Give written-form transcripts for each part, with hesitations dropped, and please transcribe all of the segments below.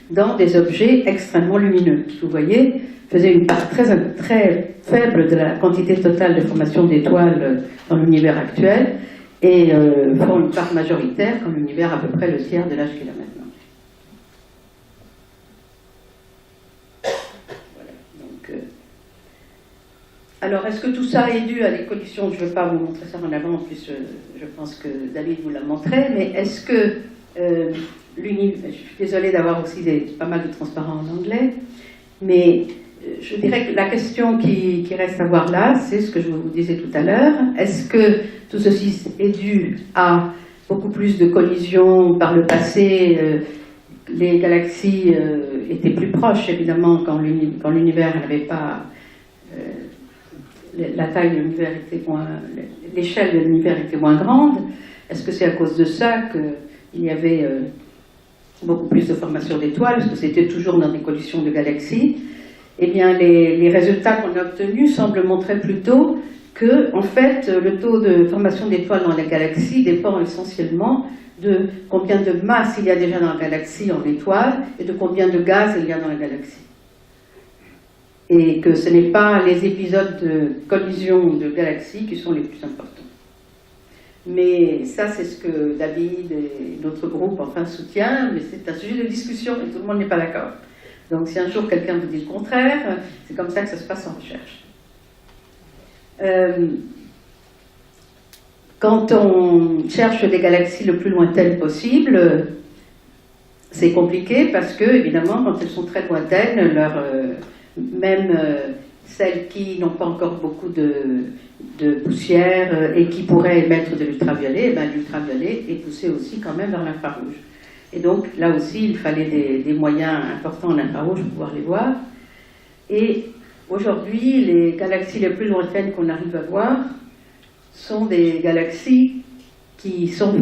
dans des objets extrêmement lumineux, qui, vous voyez, faisaient une part très faible de la quantité totale de formation d'étoiles dans l'univers actuel, et font une part majoritaire quand l'univers a à peu près le tiers de l'âge qu'il a maintenant. Voilà, donc, alors, est-ce que tout ça est dû à des conditions? Je ne veux pas vous montrer ça en avant, en plus je pense que David vous l'a montré, mais est-ce que je suis désolée d'avoir aussi pas mal de transparents en anglais, mais je dirais que la question qui reste à voir là, c'est ce que je vous disais tout à l'heure. Est-ce que tout ceci est dû à beaucoup plus de collisions par le passé? Les galaxies étaient plus proches, évidemment, quand l'univers n'avait pas... la taille de l'univers était moins... l'échelle de l'univers était moins grande. Est-ce que c'est à cause de ça qu'il y avait beaucoup plus de formation d'étoiles? Est-ce que c'était toujours dans des collisions de galaxies? Eh bien, les résultats qu'on a obtenus semblent montrer plutôt que, en fait, le taux de formation d'étoiles dans la galaxie dépend essentiellement de combien de masse il y a déjà dans la galaxie en étoiles et de combien de gaz il y a dans la galaxie. Et que ce n'est pas les épisodes de collision de galaxies qui sont les plus importants. Mais ça, c'est ce que David et notre groupe enfin soutient, mais c'est un sujet de discussion et tout le monde n'est pas d'accord. Donc si un jour quelqu'un vous dit le contraire, c'est comme ça que ça se passe en recherche. Quand on cherche des galaxies le plus lointaines possible, c'est compliqué parce que, évidemment, quand elles sont très lointaines, même celles qui n'ont pas encore beaucoup de poussière et qui pourraient émettre de l'ultraviolet, l'ultraviolet est poussé aussi quand même vers l'infrarouge. Et donc, là aussi, il fallait des moyens importants en infrarouge pour pouvoir les voir. Et aujourd'hui, les galaxies les plus lointaines qu'on arrive à voir sont des galaxies qui sont...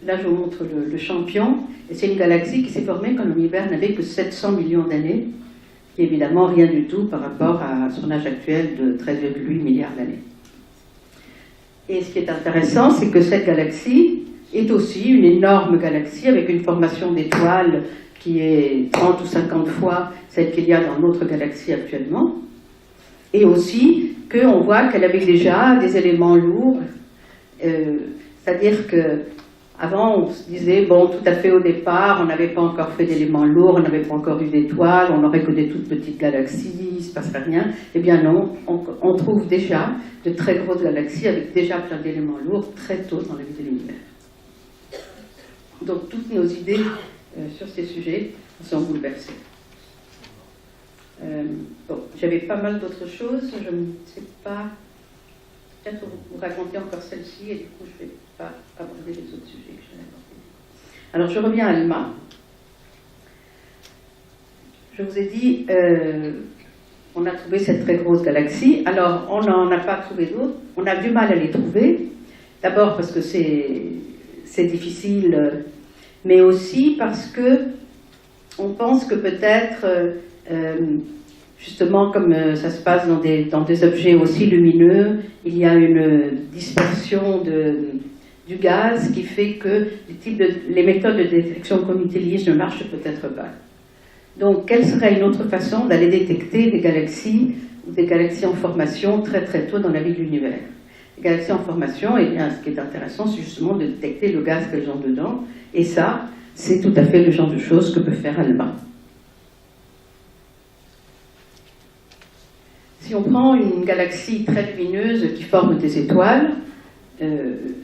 Là, je vous montre le champion. Et c'est une galaxie qui s'est formée quand l'univers n'avait que 700 millions d'années, qui est évidemment rien du tout par rapport à son âge actuel de 13,8 milliards d'années. Et ce qui est intéressant, c'est que cette galaxie est aussi une énorme galaxie avec une formation d'étoiles qui est 30 ou 50 fois celle qu'il y a dans notre galaxie actuellement, et aussi qu'on voit qu'elle avait déjà des éléments lourds, c'est-à-dire qu'avant on se disait, bon, tout à fait au départ, on n'avait pas encore fait d'éléments lourds, on n'avait pas encore eu d'étoiles, on n'aurait que des toutes petites galaxies, il ne se passerait rien. Eh bien non, on trouve déjà de très grosses galaxies avec déjà plein d'éléments lourds très tôt dans la vie de l'univers. Donc toutes nos idées sur ces sujets sont bouleversées. Bon, j'avais pas mal d'autres choses, je ne sais pas, peut-être vous raconter encore celle-ci et du coup je ne vais pas aborder les autres sujets que je vais aborder. Alors je reviens à ALMA. Je vous ai dit, on a trouvé cette très grosse galaxie, alors on n'en a pas trouvé d'autres, on a du mal à les trouver, d'abord parce que c'est difficile, mais aussi parce que on pense que peut-être, justement comme ça se passe dans des objets aussi lumineux, il y a une dispersion du gaz qui fait que les méthodes de détection qu'on utilise ne marchent peut-être pas. Donc, quelle serait une autre façon d'aller détecter des galaxies ou des galaxies en formation très très tôt dans la vie de l'univers? Les galaxies en formation, eh bien, ce qui est intéressant, c'est justement de détecter le gaz qu'elles ont dedans, et ça, c'est tout à fait le genre de choses que peut faire ALMA. Si on prend une galaxie très lumineuse qui forme des étoiles,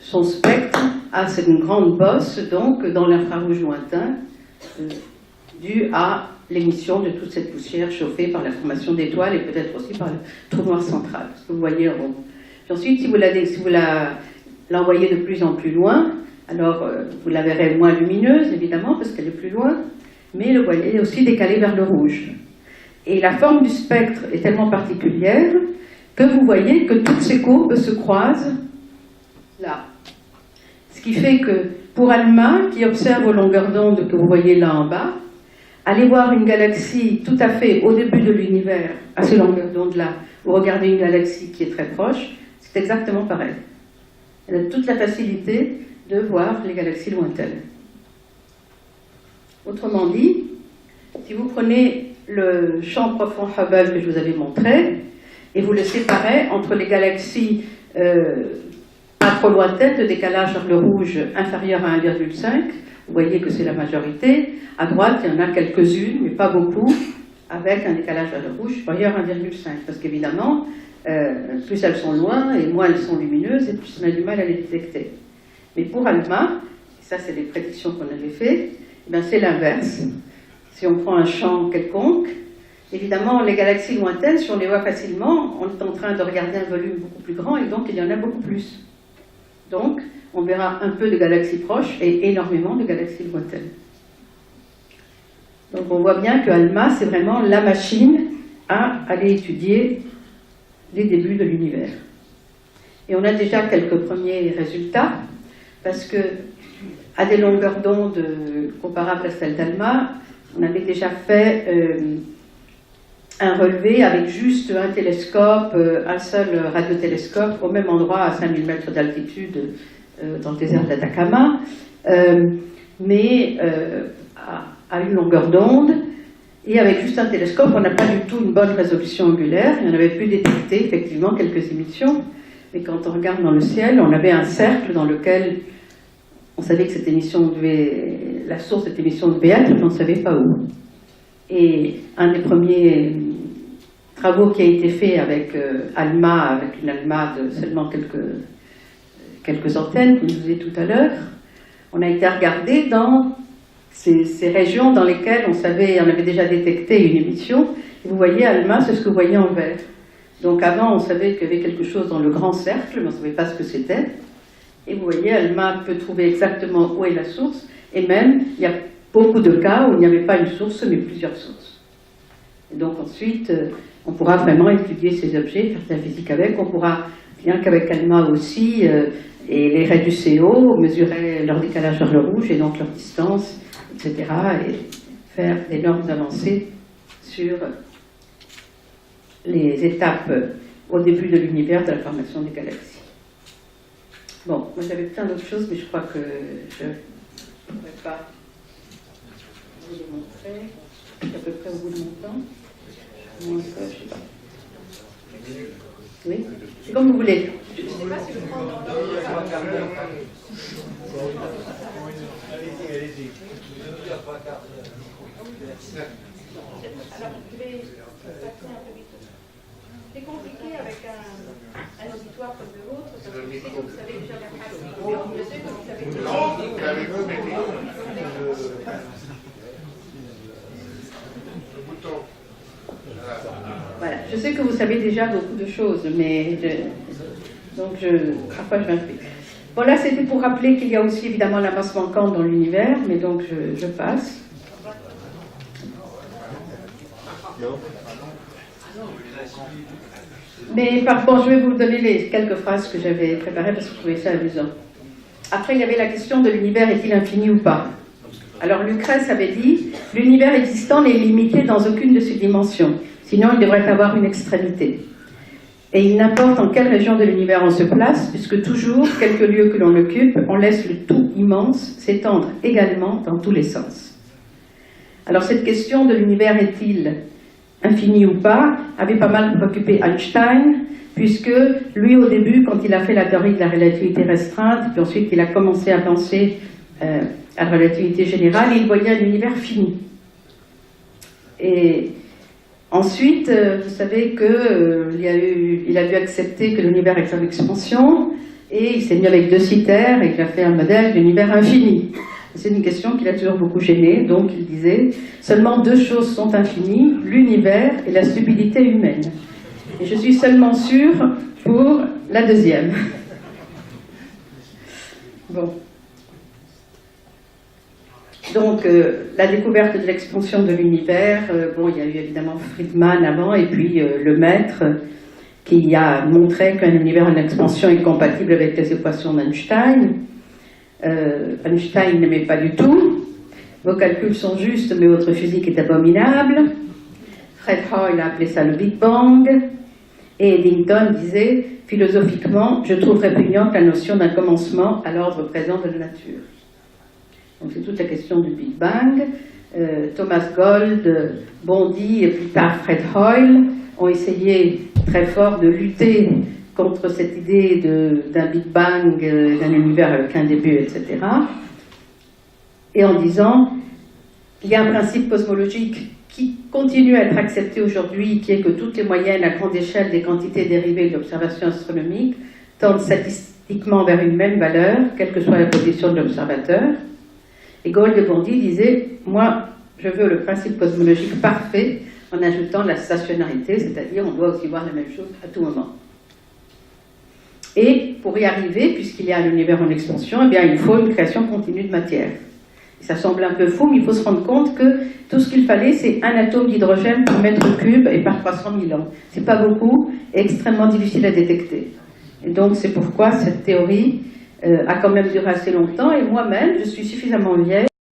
son spectre a une grande bosse, donc, dans l'infrarouge lointain, due à l'émission de toute cette poussière chauffée par la formation d'étoiles et peut-être aussi par le trou noir central, ce que vous voyez en haut. Puis ensuite, si vous l'envoyez de plus en plus loin, alors vous la verrez moins lumineuse, évidemment, parce qu'elle est plus loin, mais le voyez aussi décalé vers le rouge. Et la forme du spectre est tellement particulière que vous voyez que toutes ces courbes se croisent là. Ce qui fait que pour ALMA, qui observe aux longueurs d'onde que vous voyez là en bas, aller voir une galaxie tout à fait au début de l'univers, à ces longueurs d'onde-là, ou regarder une galaxie qui est très proche, c'est exactement pareil. Elle a toute la facilité de voir les galaxies lointaines. Autrement dit, Si vous prenez le champ profond Hubble que je vous avais montré, et vous le séparez entre les galaxies pas trop lointaines, de décalage vers le rouge inférieur à 1,5, vous voyez que c'est la majorité. À droite, il y en a quelques-unes, mais pas beaucoup, avec un décalage vers le rouge supérieur à 1,5. Parce qu'évidemment, plus elles sont loin et moins elles sont lumineuses, et plus on a du mal à les détecter. Mais pour ALMA, ça c'est les prédictions qu'on avait faites, c'est l'inverse. Si on prend un champ quelconque, évidemment, les galaxies lointaines, si on les voit facilement, on est en train de regarder un volume beaucoup plus grand, et donc il y en a beaucoup plus. Donc, on verra un peu de galaxies proches et énormément de galaxies lointaines. Donc on voit bien que ALMA, c'est vraiment la machine à aller étudier les débuts de l'univers. Et on a déjà quelques premiers résultats, parce que à des longueurs d'onde comparables à celles d'ALMA, on avait déjà fait un relevé avec juste un télescope, un seul radiotélescope, au même endroit à 5000 mètres d'altitude dans le désert d'Atacama, mais à une longueur d'onde, et avec juste un télescope, on n'a pas du tout une bonne résolution angulaire, et on avait pu détecter effectivement quelques émissions, mais quand on regarde dans le ciel, on avait un cercle dans lequel on savait que cette émission devait, la source de cette émission devait être, mais on ne savait pas où. Et un des premiers travaux qui a été fait avec ALMA, avec une ALMA de seulement quelques antennes, comme je vous disais tout à l'heure, on a été regarder dans ces régions dans lesquelles on avait déjà détecté une émission. Et vous voyez, ALMA, c'est ce que vous voyez en vert. Donc avant, on savait qu'il y avait quelque chose dans le grand cercle, mais on ne savait pas ce que c'était. Et vous voyez, ALMA peut trouver exactement où est la source, et même, il y a beaucoup de cas où il n'y avait pas une source, mais plusieurs sources. Et donc ensuite, on pourra vraiment étudier ces objets, faire de la physique avec. On pourra, bien qu'avec ALMA aussi, et les raies du CO, mesurer leur décalage vers le rouge, et donc leur distance, etc., et faire d'énormes avancées sur les étapes au début de l'univers, de la formation des galaxies. Bon, moi j'avais plein d'autres choses, mais je crois que je ne pourrais pas vous les montrer. Je suis à peu près au bout de mon temps. Moins ça, je ne sais pas. Oui, c'est comme vous voulez. Je ne sais pas si je prends dans l'ordre. Allez-y. Alors, je vais passer un peu vite. C'est compliqué avec un auditoire comme le vôtre, parce que je sais que vous savez déjà la pratique. Je sais que vous savez déjà le bouton. Voilà, je sais que vous savez déjà beaucoup de choses, mais parfois je m'inspire. Bon, là c'était pour rappeler qu'il y a aussi évidemment la masse manquante dans l'univers, mais donc je passe. Non. Mais bon, je vais vous donner les quelques phrases que j'avais préparées parce que je trouvais ça amusant. Après, il y avait la question de l'univers est-il infini ou pas? Alors Lucrèce avait dit « L'univers existant n'est limité dans aucune de ses dimensions, sinon il devrait avoir une extrémité. Et il n'importe en quelle région de l'univers on se place, puisque toujours, quelque lieu que l'on occupe, on laisse le tout immense s'étendre également dans tous les sens. » Alors cette question de l'univers est-il infini ou pas avait pas mal préoccupé Einstein, puisque lui au début, quand il a fait la théorie de la relativité restreinte, puis ensuite il a commencé à penser à la relativité générale, il voyait un univers fini. Et ensuite, vous savez qu'il a dû accepter que l'univers est en expansion, et il s'est mis avec De Sitter, et il a fait un modèle d'univers infini. C'est une question qui l'a toujours beaucoup gêné, donc il disait « Seulement deux choses sont infinies, l'univers et la stupidité humaine. Et je suis seulement sûre pour la deuxième. » Bon. Donc, la découverte de l'expansion de l'univers, il y a eu évidemment Friedman avant, et puis le maître, qui a montré qu'un univers en expansion est compatible avec les équations d'Einstein. Einstein n'aimait pas du tout. Vos calculs sont justes, mais votre physique est abominable. Fred Hoyle a appelé ça le Big Bang. Et Eddington disait, philosophiquement, je trouve répugnante la notion d'un commencement à l'ordre présent de la nature. Donc c'est toute la question du Big Bang. Thomas Gold, Bondy et plus tard Fred Hoyle ont essayé très fort de lutter contre cette idée d'un Big Bang, d'un univers avec un début, etc. Et en disant, il y a un principe cosmologique qui continue à être accepté aujourd'hui, qui est que toutes les moyennes à grande échelle des quantités dérivées de l'observation astronomique tendent statistiquement vers une même valeur, quelle que soit la position de l'observateur. Et Gold et Bondy disaient, moi, je veux le principe cosmologique parfait en ajoutant la stationnarité, c'est-à-dire on doit aussi voir la même chose à tout moment. Et pour y arriver, puisqu'il y a un univers en expansion, eh bien, il faut une création continue de matière. Et ça semble un peu fou, mais il faut se rendre compte que tout ce qu'il fallait, c'est un atome d'hydrogène par mètre cube et par 300 000 ans. C'est pas beaucoup, et extrêmement difficile à détecter. Et donc c'est pourquoi cette théorie a quand même duré assez longtemps, et moi-même, je suis suffisamment vieille